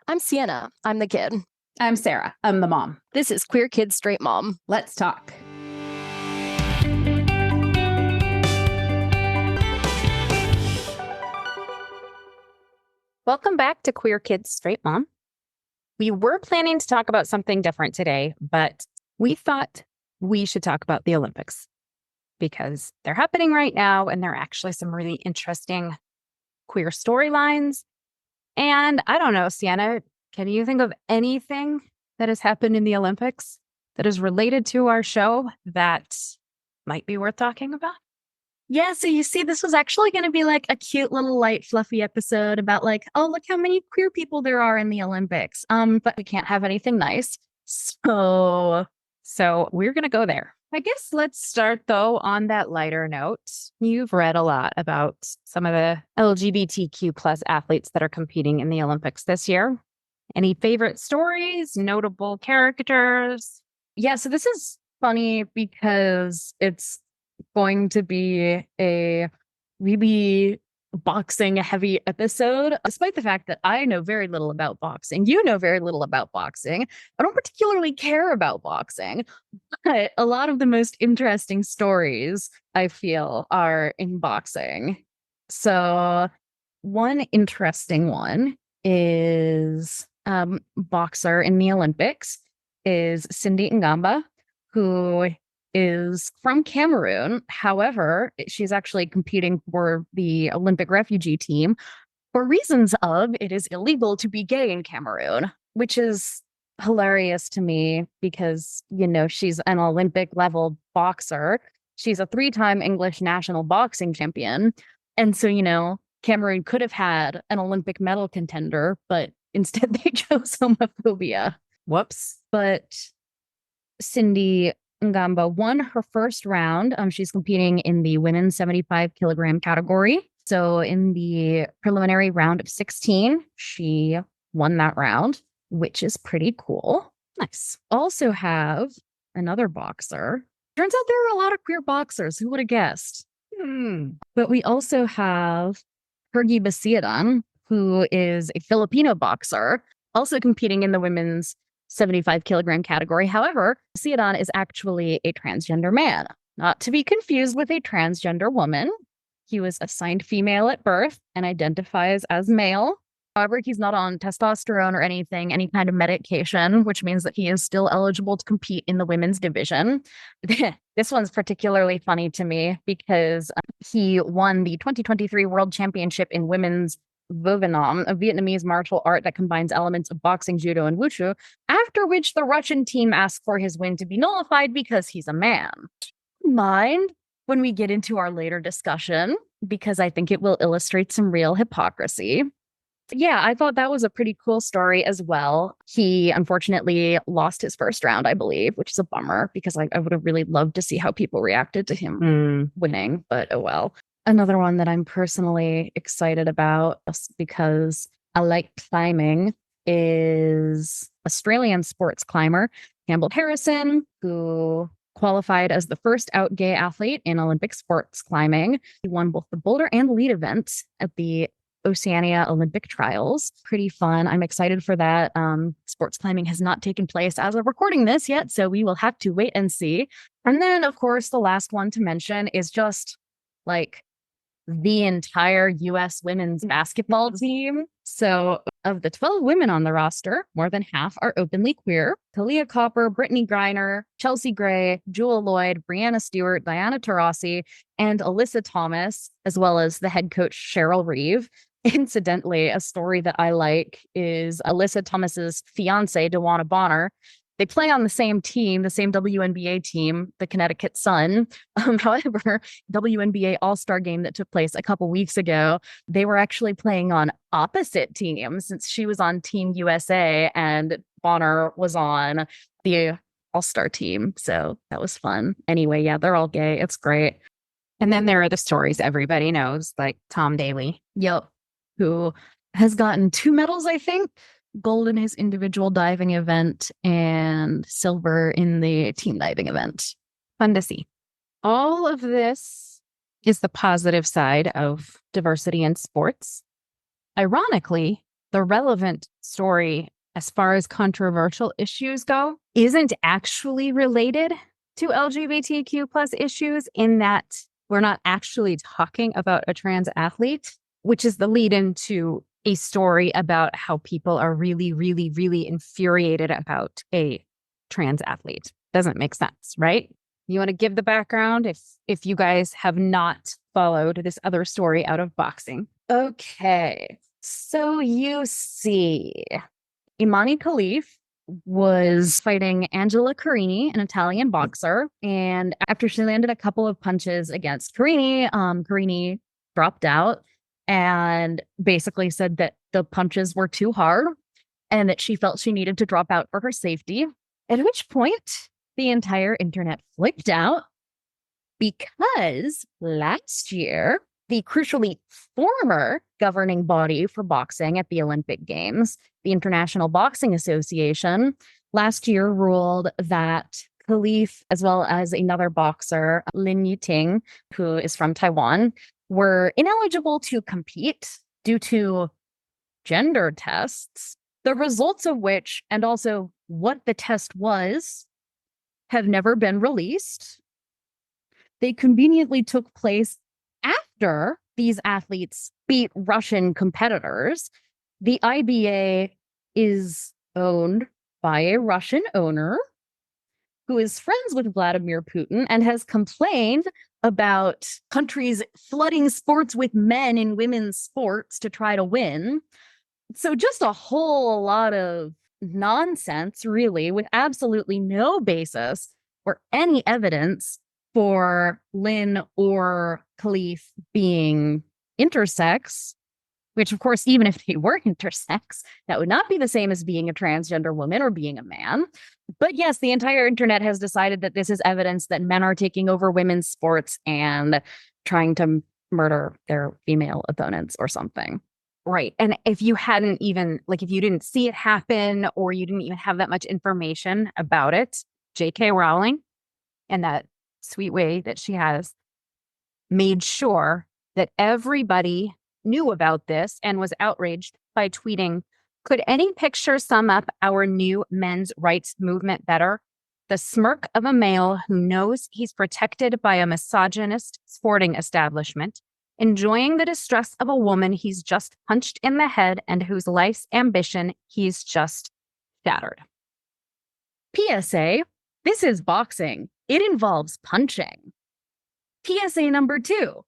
I'm Sienna. I'm the kid. I'm Sarah. I'm the mom. This is Queer Kid Straight Mom. Let's talk. Welcome back to Queer Kids Straight Mom. We were planning to talk about something different today, but we thought we should talk about the Olympics because they're happening right now and there are actually some really interesting queer storylines. And I don't know, Sienna, can you think of anything that has happened in the Olympics that is related to our show that might be worth talking about? Yeah, so you see, this was actually going to be like a cute little light, fluffy episode about like, oh, look how many queer people there are in the Olympics. But we can't have anything nice. So we're going to go there. I guess let's start, though, on that lighter note. You've read a lot about some of the LGBTQ plus athletes that are competing in the Olympics this year. Any favorite stories, notable characters? yeah, so this is funny because it's going to be a really boxing heavy episode, despite the fact that I know very little about boxing. You know very little about boxing. I don't particularly care about boxing, but a lot of the most interesting stories I feel are in boxing. So one interesting one is boxer in the Olympics is Cindy Ngamba, who is from Cameroon. However, she's actually competing for the Olympic refugee team for reasons of it is illegal to be gay in Cameroon, which is hilarious to me because, you know, she's an Olympic level boxer. She's a 3-time English national boxing champion. And so, you know, Cameroon could have had an Olympic medal contender, but instead they chose homophobia. Whoops. But Cindy Ngamba won her first round. She's competing in the women's 75 kilogram category. So in the preliminary round of 16, she won that round, which is pretty cool. Nice. Also have another boxer. Turns out there are a lot of queer boxers. Who would have guessed? But we also have Hergy Basiadan, who is a Filipino boxer, also competing in the women's 75 kilogram category. However, Basiadan is actually a transgender man, not to be confused with a transgender woman. He was assigned female at birth and identifies as male. However, he's not on testosterone or anything, any kind of medication, which means that he is still eligible to compete in the women's division. This one's particularly funny to me because he won the 2023 World Championship in women's Vô Việt Nam, a Vietnamese martial art that combines elements of boxing, judo, and wushu, after which the Russian team asked for his win to be nullified because he's a man. Mind when we get into our later discussion, because I think it will illustrate some real hypocrisy. Yeah, I thought that was a pretty cool story as well. He unfortunately lost his first round, I believe, which is a bummer because I would have really loved to see how people reacted to him winning, but oh well. Another one that I'm personally excited about because I like climbing is Australian sports climber Campbell Harrison, who qualified as the first out gay athlete in Olympic sports climbing. He won both the boulder and lead events at the Oceania Olympic trials. Pretty fun. I'm excited for that. Sports climbing has not taken place as of recording this yet, so we will have to wait and see. And then, of course, the last one to mention is just like the entire U.S. women's basketball team. So of the 12 women on the roster, more than half are openly queer. Talia Copper, Brittany Griner, Chelsea Gray, Jewel Lloyd, Brianna Stewart, Diana Taurasi, and Alyssa Thomas, as well as the head coach Cheryl Reeve. Incidentally, a story that I like is Alyssa Thomas's fiance, DeWanna Bonner. They play on the same team, the same WNBA team, the Connecticut Sun. However, WNBA All-Star game that took place a couple weeks ago, they were actually playing on opposite teams since she was on Team USA and Bonner was on the All-Star team. So that was fun. Anyway, yeah, they're all gay. It's great. And then there are the stories everybody knows, like Tom Daley. Yep. Who has gotten 2 medals, I think. Gold in his individual diving event and silver in the team diving event. Fun to see. All of this is the positive side of diversity in sports. Ironically, the relevant story as far as controversial issues go isn't actually related to LGBTQ plus issues in that we're not actually talking about a trans athlete, which is the lead into a story about how people are really, really, really infuriated about a trans athlete. Doesn't make sense, right? You want to give the background if you guys have not followed this other story out of boxing. Okay. So you see, Imani Khalif was fighting Angela Carini, an Italian boxer. And after she landed a couple of punches against Carini, Carini dropped out and basically said that the punches were too hard and that she felt she needed to drop out for her safety. At which point, the entire internet flipped out because last year, the crucially former governing body for boxing at the Olympic Games, the International Boxing Association, last year ruled that Khalif, as well as another boxer, Lin Yiting, who is from Taiwan, were ineligible to compete due to gender tests, the results of which, and also what the test was, have never been released. They conveniently took place after these athletes beat Russian competitors. The IBA is owned by a Russian owner who is friends with Vladimir Putin and has complained about countries flooding sports with men in women's sports to try to win. So just a whole lot of nonsense, really, with absolutely no basis or any evidence for Lin or Khalif being intersex, which, of course, even if they were intersex, that would not be the same as being a transgender woman or being a man. But yes, the entire internet has decided that this is evidence that men are taking over women's sports and trying to murder their female opponents or something. Right. And if you hadn't even, like, if you didn't see it happen or you didn't even have that much information about it, J.K. Rowling and that sweet way that she has made sure that everybody knew about this and was outraged by tweeting, "Could any picture sum up our new men's rights movement better? The smirk of a male who knows he's protected by a misogynist sporting establishment, enjoying the distress of a woman he's just punched in the head and whose life's ambition he's just shattered." PSA, this is boxing. It involves punching. PSA number 2,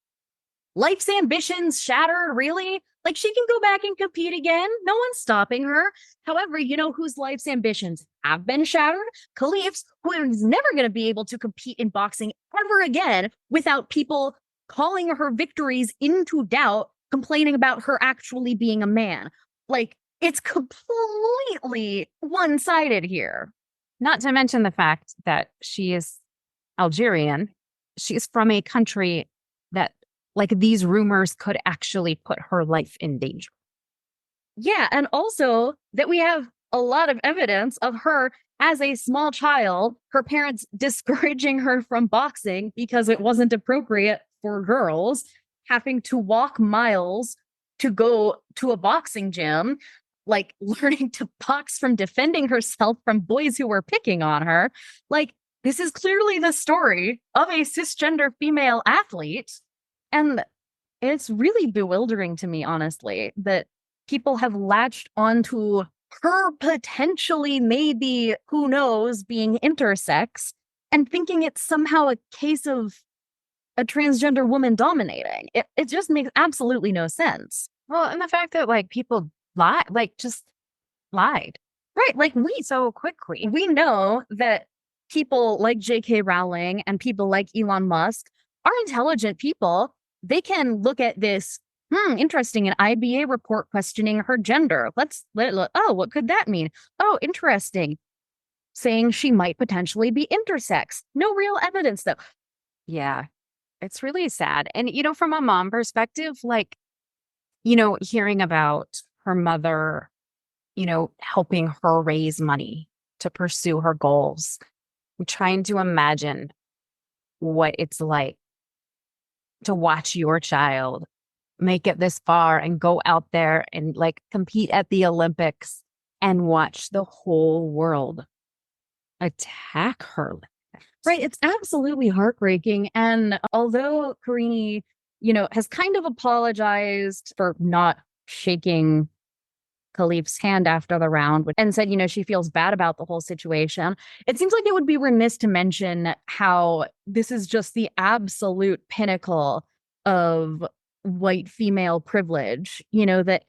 life's ambitions shattered, really? Like, she can go back and compete again. No one's stopping her. However, you know whose life's ambitions have been shattered? Khalif's, who is never going to be able to compete in boxing ever again without people calling her victories into doubt, complaining about her actually being a man. Like, it's completely one-sided here. Not to mention the fact that she is Algerian. She's from a country that, like, these rumors could actually put her life in danger. Yeah, and also that we have a lot of evidence of her as a small child, her parents discouraging her from boxing because it wasn't appropriate for girls, having to walk miles to go to a boxing gym, like learning to box from defending herself from boys who were picking on her. Like, this is clearly the story of a cisgender female athlete. And it's really bewildering to me, honestly, that people have latched onto her potentially, maybe, who knows, being intersex and thinking it's somehow a case of a transgender woman dominating. It just makes absolutely no sense. Well, and the fact that, like, people just lied. Right. Like, So quickly. we know that people like J.K. Rowling and people like Elon Musk are intelligent people. They can look at this, interesting, an IBA report questioning her gender. Oh, what could that mean? Oh, interesting. Saying she might potentially be intersex. No real evidence, though. Yeah, it's really sad. And, from a mom perspective, like, hearing about her mother, helping her raise money to pursue her goals. I'm trying to imagine what it's like to watch your child make it this far and go out there and like compete at the Olympics and watch the whole world attack her. Right. It's absolutely heartbreaking. And although Karini, has kind of apologized for not shaking Khalif's hand after the round and said, she feels bad about the whole situation. It seems like it would be remiss to mention how this is just the absolute pinnacle of white female privilege, that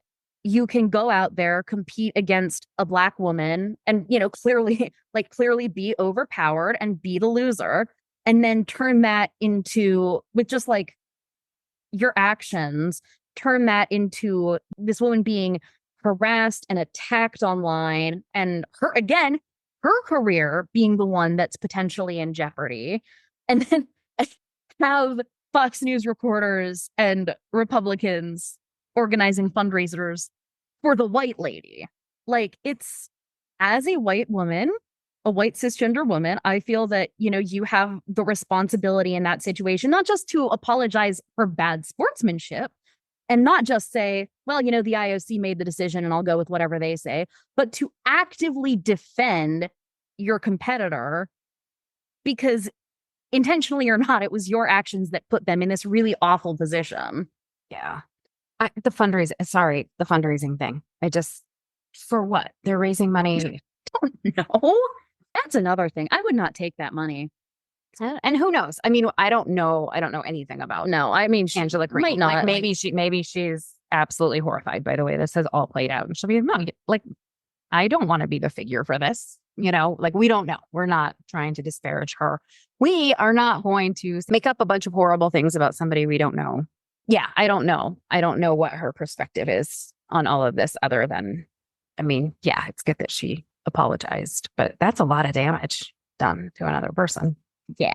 you can go out there, compete against a Black woman and, clearly be overpowered and be the loser, and then turn that into, with just like your actions, turn that into this woman being harassed and attacked online, and her career being the one that's potentially in jeopardy, and then have Fox News reporters and Republicans organizing fundraisers for the white lady. Like, it's, as a white woman, a white cisgender woman, I feel that, you have the responsibility in that situation, not just to apologize for bad sportsmanship and not just say, well, the IOC made the decision and I'll go with whatever they say, but to actively defend your competitor, because intentionally or not, it was your actions that put them in this really awful position. Yeah. The fundraising thing. For what? They're raising money. I don't know. That's another thing. I would not take that money. And who knows? I mean, I don't know anything about. No, I mean, she Angela Green. might not. Like, maybe she's absolutely horrified by the way this has all played out, and she'll be no, like, I don't want to be the figure for this. Like, we don't know. We're not trying to disparage her. We are not going to make up a bunch of horrible things about somebody we don't know. Yeah, I don't know. I don't know what her perspective is on all of this, other than, I mean, yeah, it's good that she apologized, but that's a lot of damage done to another person. Yeah.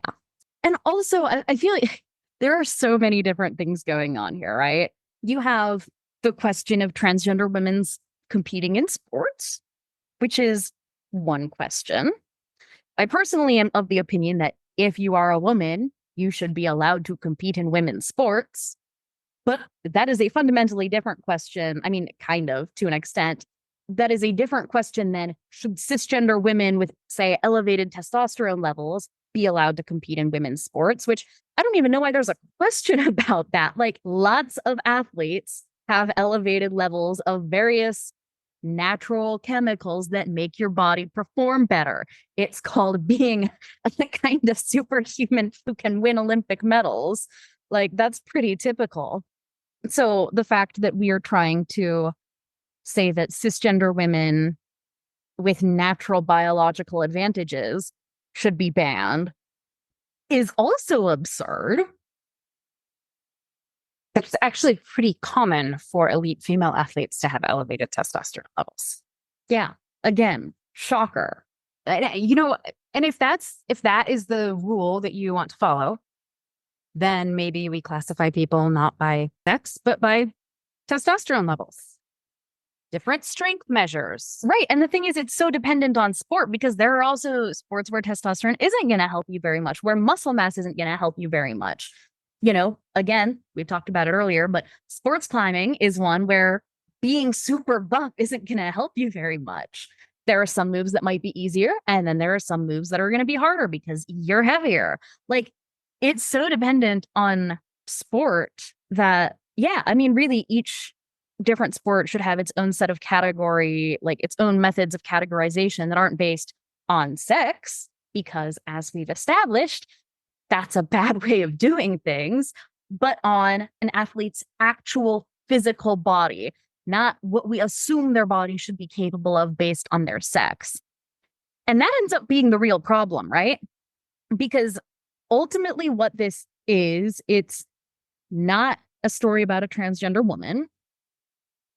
And also, I feel like there are so many different things going on here, right? You have the question of transgender women's competing in sports, which is one question. I personally am of the opinion that if you are a woman, you should be allowed to compete in women's sports. But that is a fundamentally different question. I mean, kind of, to an extent. That is a different question than should cisgender women with, say, elevated testosterone levels be allowed to compete in women's sports, which I don't even know why there's a question about that. Like, lots of athletes have elevated levels of various natural chemicals that make your body perform better. It's called being a kind of superhuman who can win Olympic medals. Like, that's pretty typical. So the fact that we are trying to say that cisgender women with natural biological advantages should be banned is also absurd. It's actually pretty common for elite female athletes to have elevated testosterone levels. Yeah. Again, shocker. And if that is the rule that you want to follow, then maybe we classify people not by sex, but by testosterone levels. Different strength measures. Right. And the thing is, it's so dependent on sport, because there are also sports where testosterone isn't going to help you very much, where muscle mass isn't going to help you very much. Again, we've talked about it earlier, but sports climbing is one where being super buff isn't going to help you very much. There are some moves that might be easier, and then there are some moves that are going to be harder because you're heavier. Like, it's so dependent on sport that, yeah, I mean, really each different sport should have its own set of category, like its own methods of categorization that aren't based on sex, because as we've established, that's a bad way of doing things, but on an athlete's actual physical body, not what we assume their body should be capable of based on their sex. And that ends up being the real problem, right? Because ultimately what this is, it's not a story about a transgender woman.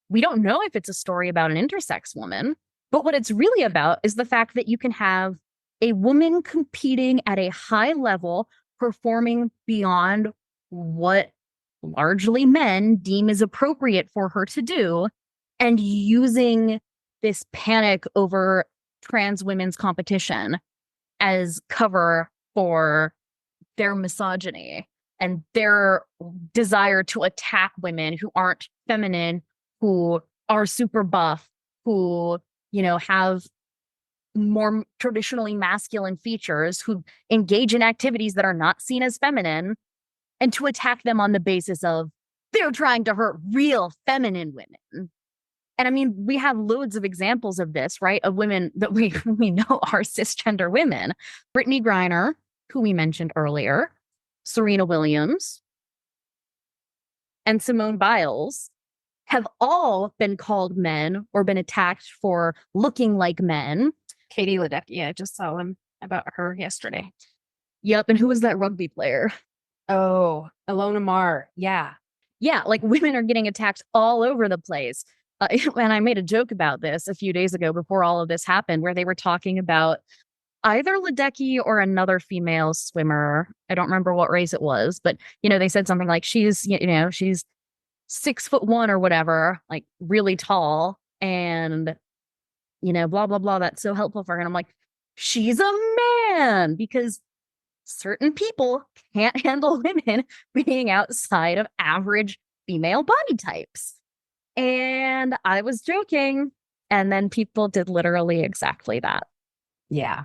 We don't know if it's a story about an intersex woman, but what it's really about is the fact that you can have a woman competing at a high level, performing beyond what largely men deem is appropriate for her to do, and using this panic over trans women's competition as cover for their misogyny. and their desire to attack women who aren't feminine, who are super buff, who, have more traditionally masculine features, who engage in activities that are not seen as feminine, and to attack them on the basis of they're trying to hurt real feminine women. And I mean, we have loads of examples of this, right? Of women that we know are cisgender women. Brittany Griner, who we mentioned earlier, Serena Williams, and Simone Biles have all been called men or been attacked for looking like men. Katie Ledecky, I just saw him about her yesterday. Yep. And who was that rugby player? Oh, Ilona Maher. Yeah. Yeah. Like women are getting attacked all over the place. And I made a joke about this a few days ago before all of this happened, where they were talking about either Ledecky or another female swimmer. I don't remember what race it was, but, they said something like she's 6'1" or whatever, like really tall, and, blah, blah, blah. That's so helpful for her. And I'm like, she's a man, because certain people can't handle women being outside of average female body types. And I was joking. And then people did literally exactly that. Yeah.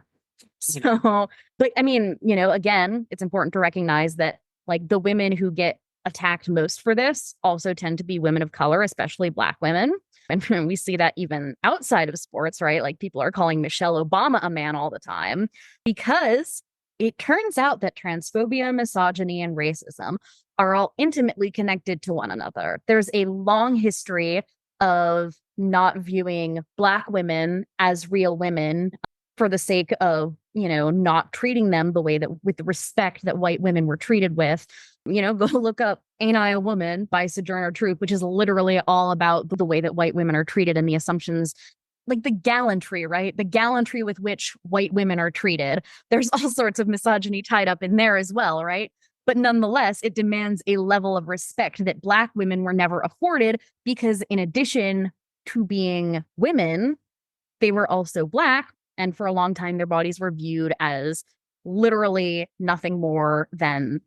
So, but I mean, again, it's important to recognize that like the women who get attacked most for this also tend to be women of color, especially Black women. And we see that even outside of sports, right? Like people are calling Michelle Obama a man all the time, because it turns out that transphobia, misogyny, and racism are all intimately connected to one another. There's a long history of not viewing Black women as real women for the sake of, not treating them the way that with the respect that white women were treated with. Go look up Ain't I a Woman by Sojourner Truth, which is literally all about the way that white women are treated and the assumptions, like the gallantry, right? The gallantry with which white women are treated. There's all sorts of misogyny tied up in there as well, right? But nonetheless, it demands a level of respect that Black women were never afforded, because in addition to being women, they were also Black. And for a long time, their bodies were viewed as literally nothing more than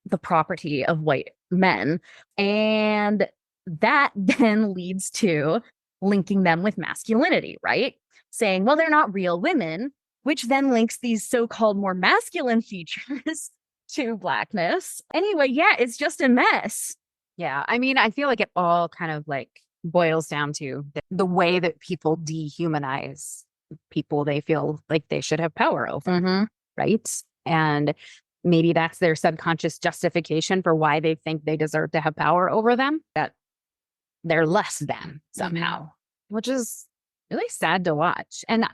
the property of white men. And that then leads to linking them with masculinity, right? Saying, well, they're not real women, which then links these so-called more masculine features to Blackness. Anyway, yeah, it's just a mess. Yeah. I mean, I feel like it all kind of like boils down to the way that people dehumanize people they feel like they should have power over, right? And maybe that's their subconscious justification for why they think they deserve to have power over them, that they're less than somehow, which is really sad to watch. And,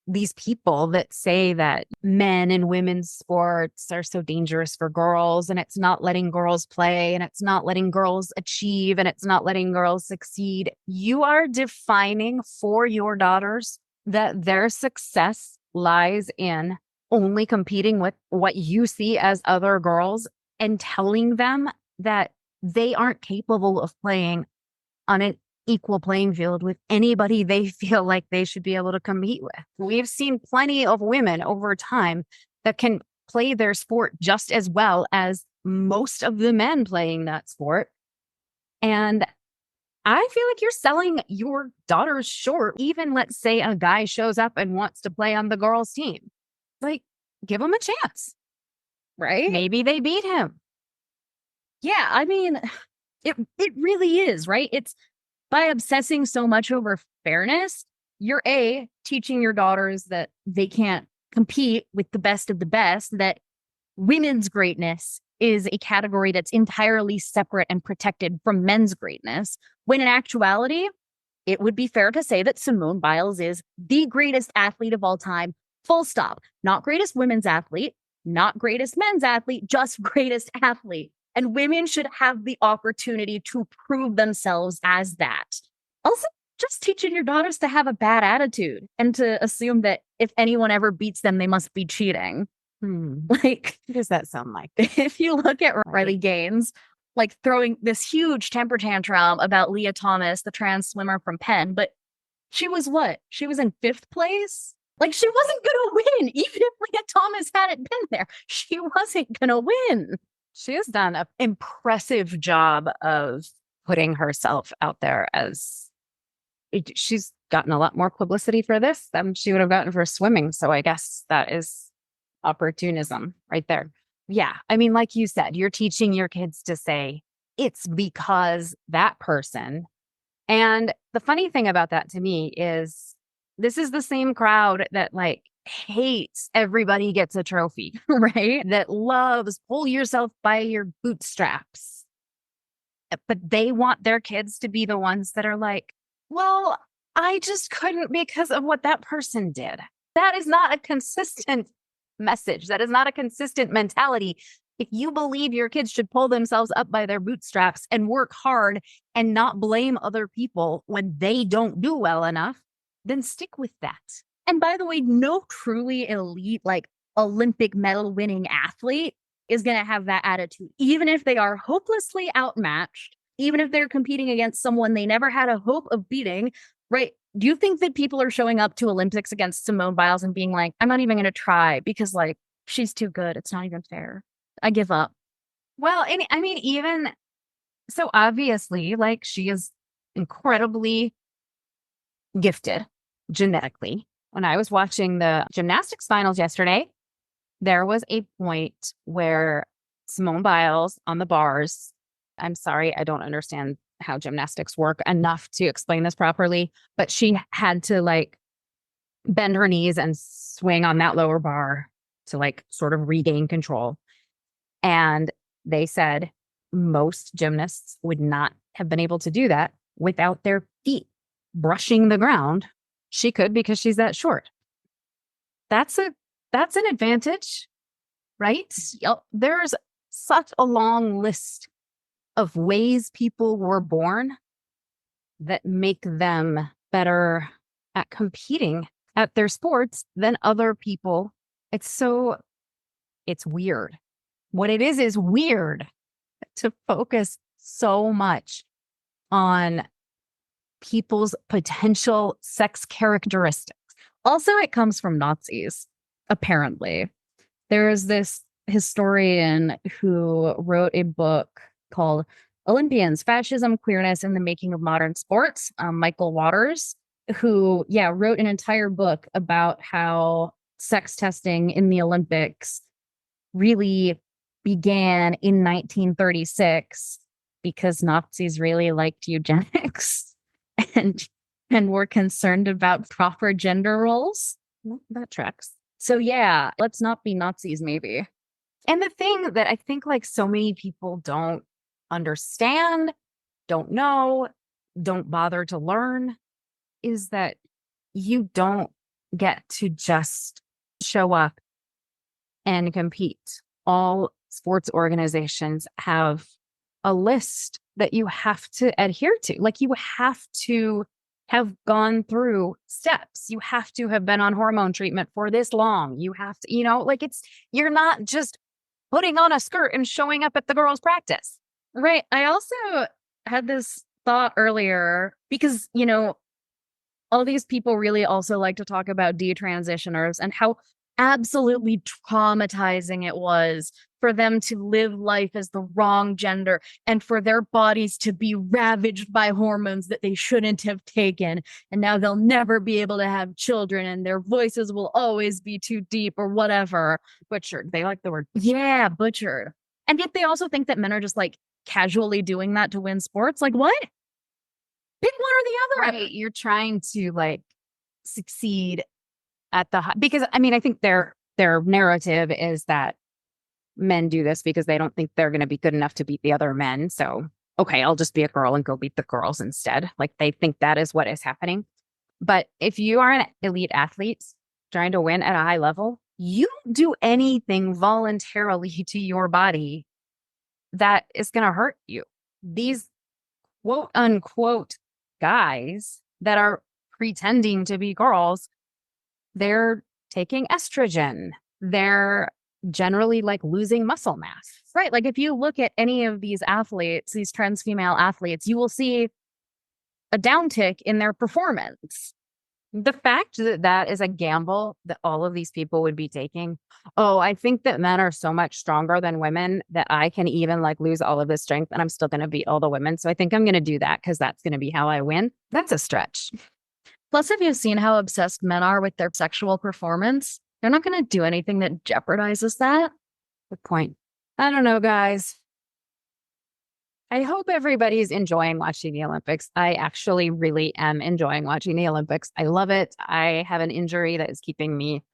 these people that say that men and women's sports are so dangerous for girls, and it's not letting girls play, and it's not letting girls achieve, and it's not letting girls succeed. You are defining for your daughters that their success lies in only competing with what you see as other girls, and telling them that they aren't capable of playing on an equal playing field with anybody they feel like they should be able to compete with. We've seen plenty of women over time that can play their sport just as well as most of the men playing that sport. And I feel like you're selling your daughters short. Even let's say a guy shows up and wants to play on the girls' team. Like, give him a chance, right? Maybe they beat him. Yeah, I mean, it really is, right? It's by obsessing so much over fairness, you're teaching your daughters that they can't compete with the best of the best, that women's greatness is a category that's entirely separate and protected from men's greatness, when in actuality, it would be fair to say that Simone Biles is the greatest athlete of all time, full stop. Not greatest women's athlete, not greatest men's athlete, just greatest athlete. And women should have the opportunity to prove themselves as that. Also, just teaching your daughters to have a bad attitude and to assume that if anyone ever beats them, they must be cheating. Like, what does that sound like? If you look at Riley Gaines, like throwing this huge temper tantrum about Leah Thomas, the trans swimmer from Penn, but she was what? She was in 5th place Like, she wasn't going to win. Even if Leah Thomas hadn't been there, she wasn't going to win. She has done an impressive job of putting herself out there as she's gotten a lot more publicity for this than she would have gotten for swimming. So I guess that is opportunism right there. Yeah. I mean, like you said, you're teaching your kids to say it's because that person. And the funny thing about that to me is this is the same crowd that like hates everybody gets a trophy, right? That loves pull yourself by your bootstraps. But they want their kids to be the ones that are like, well, I just couldn't because of what that person did. That is not a consistent message. That is not a consistent mentality. If you believe your kids should pull themselves up by their bootstraps and work hard and not blame other people when they don't do well enough, then stick with that. And by the way, no truly elite, like Olympic medal winning athlete is going to have that attitude, even if they are hopelessly outmatched, even if they're competing against someone they never had a hope of beating, right? Do you think that people are showing up to Olympics against Simone Biles and being like, I'm not even going to try because like she's too good. It's not even fair. I give up. Well, and I mean, even so, obviously, like she is incredibly gifted genetically. When I was watching the gymnastics finals yesterday, there was a point where Simone Biles on the bars, I'm sorry, I don't understand how gymnastics work enough to explain this properly, but she had to like bend her knees and swing on that lower bar to like sort of regain control. And they said most gymnasts would not have been able to do that without their feet brushing the ground. She could because she's that short. That's an advantage, right? There's such a long list of ways people were born that make them better at competing at their sports than other people. It's weird. What it is weird to focus so much on people's potential sex characteristics. Also, it comes from Nazis, apparently. There is this historian who wrote a book called Olympians, Fascism, Queerness, and the Making of Modern Sports, Michael Waters, who, wrote an entire book about how sex testing in the Olympics really began in 1936 because Nazis really liked eugenics and were concerned about proper gender roles. Well, that tracks. So yeah, let's not be Nazis, maybe. And the thing that I think like so many people don't understand, don't know, don't bother to learn is that you don't get to just show up and compete. All sports organizations have a list that you have to adhere to. Like you have to have gone through steps. You have to have been on hormone treatment for this long. You have to, like you're not just putting on a skirt and showing up at the girls' practice. Right. I also had this thought earlier because, all these people really also like to talk about detransitioners and how absolutely traumatizing it was for them to live life as the wrong gender and for their bodies to be ravaged by hormones that they shouldn't have taken. And now they'll never be able to have children and their voices will always be too deep or whatever. Butchered. They like the word. Yeah, butchered. And yet they also think that men are just like casually doing that to win sports. Like what? Pick one or the other. Right. You're trying to like succeed at the because I mean I think their narrative is that men do this because they don't think they're going to be good enough to beat the other men. So okay, I'll just be a girl and go beat the girls instead. Like they think that is what is happening. But if you are an elite athlete trying to win at a high level, you don't do anything voluntarily to your body that is going to hurt you. These quote unquote guys that are pretending to be girls, they're taking estrogen. They're generally like losing muscle mass. Right. Like if you look at any of these athletes, these trans female athletes, you will see a downtick in their performance. The fact that that is a gamble that all of these people would be taking. Oh, I think that men are so much stronger than women that I can even like lose all of this strength and I'm still going to beat all the women. So I think I'm going to do that because that's going to be how I win. That's a stretch. Plus, have you seen how obsessed men are with their sexual performance? They're not going to do anything that jeopardizes that. Good point. I don't know, guys. I hope everybody's enjoying watching the Olympics. I actually really am enjoying watching the Olympics. I love it. I have an injury that is keeping me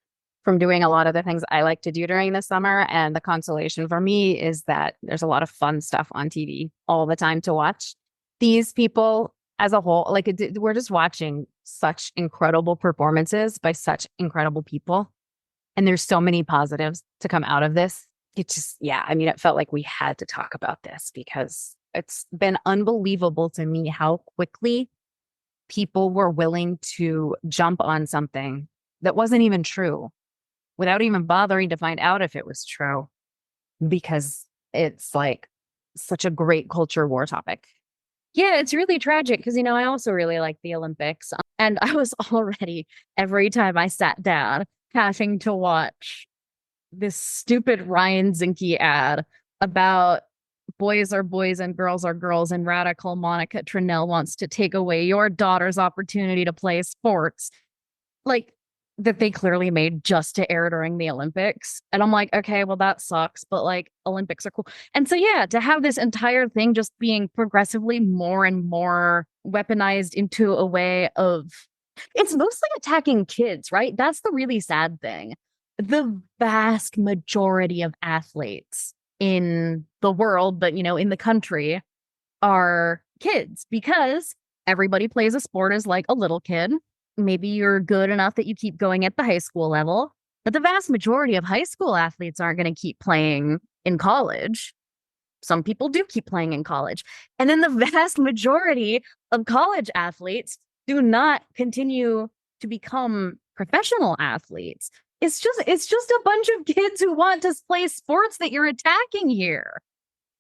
from doing a lot of the things I like to do during the summer. And the consolation for me is that there's a lot of fun stuff on TV all the time to watch. These people as a whole, like we're just watching such incredible performances by such incredible people. And there's so many positives to come out of this. It just, yeah, I mean, it felt like we had to talk about this because it's been unbelievable to me how quickly people were willing to jump on something that wasn't even true without even bothering to find out if it was true because it's like such a great culture war topic. Yeah, it's really tragic because, I also really like the Olympics. And I was already, every time I sat down, having to watch this stupid Ryan Zinke ad about boys are boys and girls are girls, and radical Monica Trinnell wants to take away your daughter's opportunity to play sports. Like, that they clearly made just to air during the Olympics. And I'm like, okay, well, that sucks, but like, Olympics are cool. And so, yeah, to have this entire thing just being progressively more and more weaponized into a way of, it's mostly attacking kids, right? That's the really sad thing. The vast majority of athletes in the world, but, in the country are kids because everybody plays a sport as like a little kid. Maybe you're good enough that you keep going at the high school level, but the vast majority of high school athletes aren't going to keep playing in college. Some people do keep playing in college. And then the vast majority of college athletes do not continue to become professional athletes. It's just a bunch of kids who want to play sports that you're attacking here.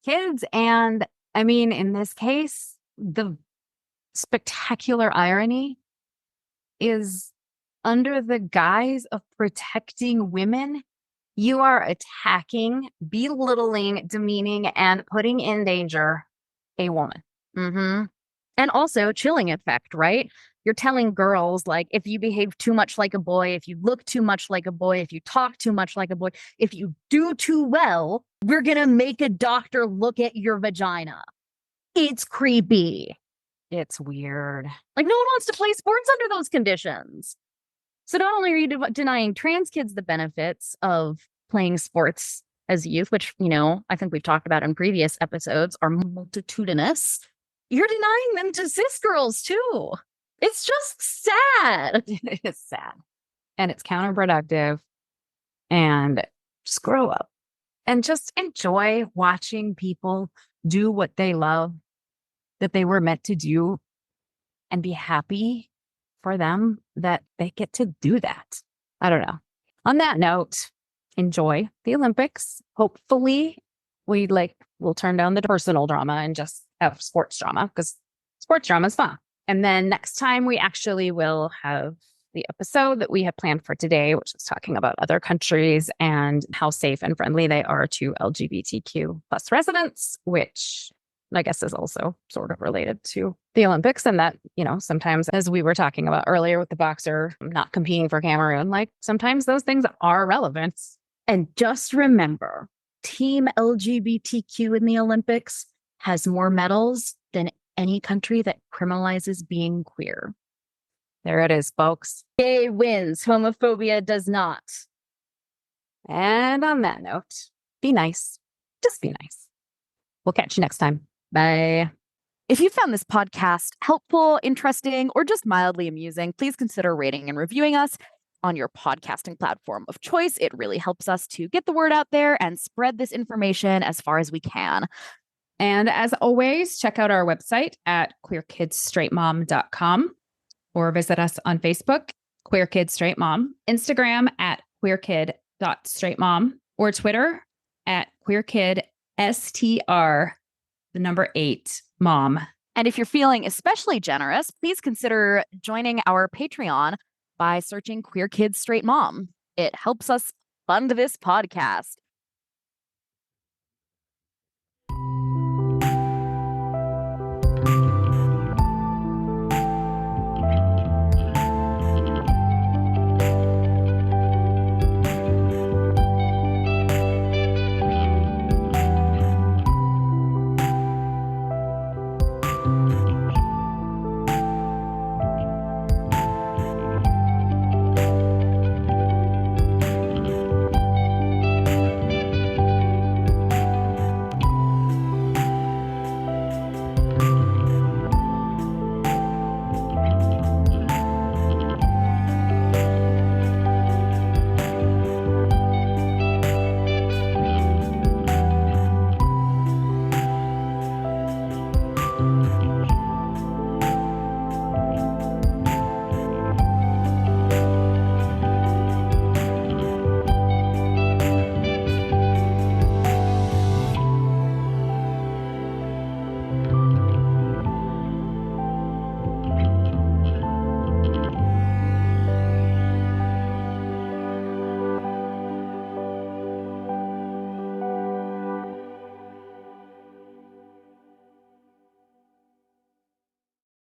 Kids. And I mean, in this case, the spectacular irony is under the guise of protecting women, you are attacking, belittling, demeaning, and putting in danger a woman. Mm-hmm. And also chilling effect, right? You're telling girls, like, if you behave too much like a boy, if you look too much like a boy, if you talk too much like a boy, if you do too well, we're going to make a doctor look at your vagina. It's creepy. It's weird. Like, no one wants to play sports under those conditions. So not only are you denying trans kids the benefits of playing sports as youth, which, I think we've talked about in previous episodes, are multitudinous, you're denying them to cis girls too. It's just sad. It's sad. And it's counterproductive. And just grow up and just enjoy watching people do what they love, that they were meant to do, and be happy for them that they get to do that. I don't know. On that note, enjoy the Olympics. Hopefully we'll turn down the personal drama and just have sports drama because sports drama is fun. And then next time we actually will have the episode that we have planned for today, which is talking about other countries and how safe and friendly they are to LGBTQ plus residents, which I guess is also sort of related to the Olympics. And that, sometimes, as we were talking about earlier with the boxer not competing for Cameroon, like sometimes those things are relevant. And just remember, Team LGBTQ in the Olympics has more medals than any country that criminalizes being queer. There it is, folks. Gay wins, homophobia does not. And on that note, be nice. Just be nice. We'll catch you next time. Bye. If you found this podcast helpful, interesting, or just mildly amusing, please consider rating and reviewing us on your podcasting platform of choice. It really helps us to get the word out there and spread this information as far as we can. And as always, check out our website at queerkidsstraightmom.com or visit us on Facebook, Queer Kid Straight Mom, Instagram at queerkid.straightmom, or Twitter at queerkidstr, the number 8 mom. And if you're feeling especially generous, please consider joining our Patreon by searching Queer Kids Straight Mom. It helps us fund this podcast.